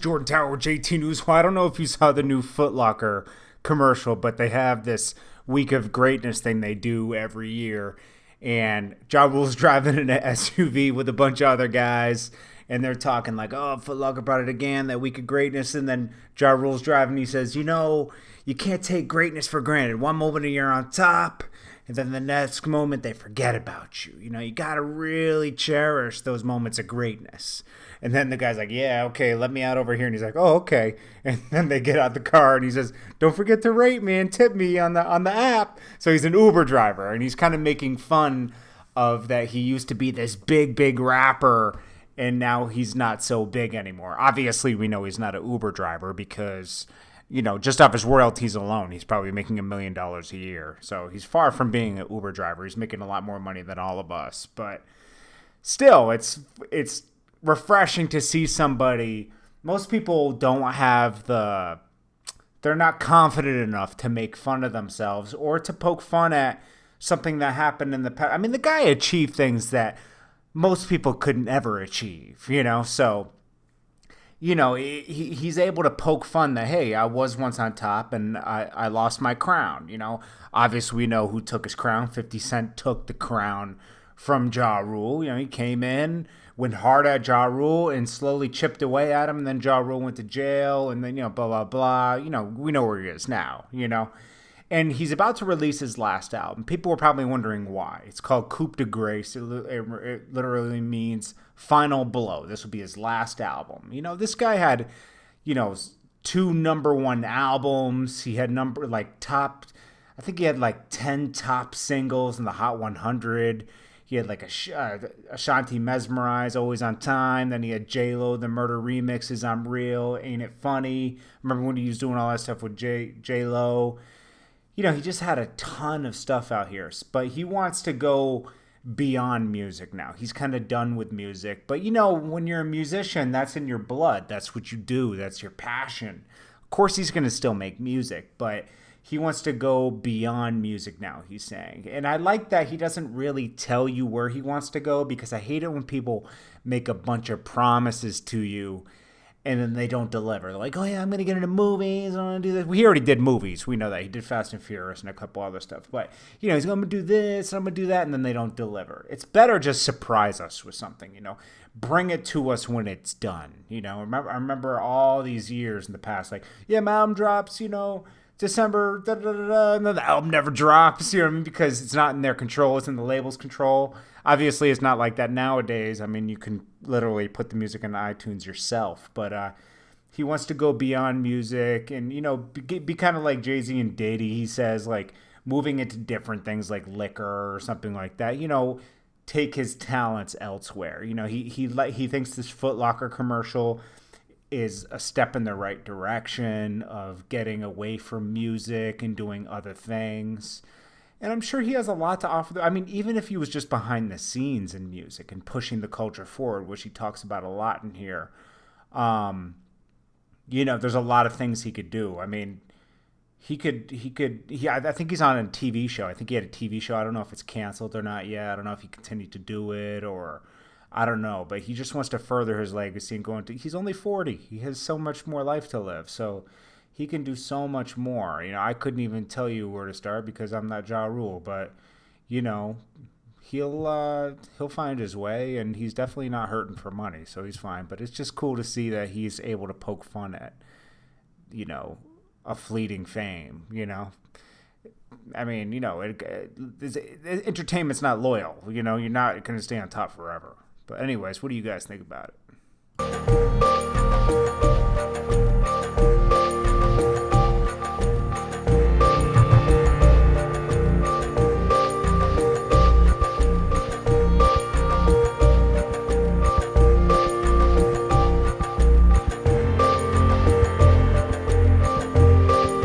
Jordan Tower with JT News. Well, I don't know if you saw the new Foot Locker commercial, but they have this Week of Greatness thing they do every year. And Ja Rule's driving in an SUV with a bunch of other guys. And they're talking like, oh, Foot Locker brought it again, that Week of Greatness. And then Ja Rule's driving. He says, you can't take greatness for granted. One moment you're on top, and then the next moment they forget about you. You got to really cherish those moments of greatness. And then the guy's like, yeah, okay, let me out over here. And he's like, oh, okay. And then they get out the car and he says, don't forget to rate me and tip me on the app. So he's an Uber driver, and he's kind of making fun of that he used to be this big rapper, and now he's not so big anymore. Obviously, we know he's not an Uber driver because, just off his royalties alone, he's probably making $1 million a year. So he's far from being an Uber driver. He's making a lot more money than all of us. But still, it's refreshing to see somebody. Most people don't have they're not confident enough to make fun of themselves or to poke fun at something that happened in the past. I mean, the guy achieved things that most people couldn't ever achieve, so he's able to poke fun that, hey, I was once on top and I lost my crown. Obviously we know who took his crown. 50 Cent took the crown from Ja Rule. He came in, went hard at Ja Rule and slowly chipped away at him. And then Ja Rule went to jail, and then, blah, blah, blah. We know where he is now, And he's about to release his last album. People were probably wondering why. It's called Coup de Grace. It literally means final blow. This will be his last album. This guy had, 2 number 1 albums. He had I think he had 10 top singles in the Hot 100. He had Ashanti Mesmerize, Always on Time. Then he had J-Lo, The Murder Remixes, I'm Real, Ain't It Funny. Remember when he was doing all that stuff with J-Lo? He just had a ton of stuff out here. But he wants to go beyond music now. He's kind of done with music. But, when you're a musician, that's in your blood. That's what you do. That's your passion. Of course, he's going to still make music, but he wants to go beyond music now, he's saying. And I like that he doesn't really tell you where he wants to go, because I hate it when people make a bunch of promises to you and then they don't deliver. They're like, oh yeah, I'm going to get into movies, I'm going to do this. He already did movies. We know that. He did Fast and Furious and a couple other stuff. But, he's going to do this, I'm going to do that, and then they don't deliver. It's better just surprise us with something, Bring it to us when it's done, I remember all these years in the past, my album drops, December, and then the album never drops, because it's not in their control, it's in the label's control. Obviously, it's not like that nowadays. I mean, you can literally put the music on iTunes yourself, but he wants to go beyond music and, be kind of like Jay-Z and Diddy. He says, moving into different things like liquor or something like that, take his talents elsewhere. He thinks this Foot Locker commercial is a step in the right direction of getting away from music and doing other things. And I'm sure he has a lot to offer. I mean, even if he was just behind the scenes in music and pushing the culture forward, which he talks about a lot in here, there's a lot of things he could do. I mean, I think he's on a TV show. I think he had a TV show. I don't know if it's canceled or not yet. I don't know if he continued to do it or I don't know, but he just wants to further his legacy and he's only 40. He has so much more life to live. So he can do so much more. I couldn't even tell you where to start because I'm not Ja Rule, but he'll find his way, and he's definitely not hurting for money, so he's fine. But it's just cool to see that he's able to poke fun at, a fleeting fame, I mean, entertainment's not loyal, you're not going to stay on top forever. But anyways, what do you guys think about it?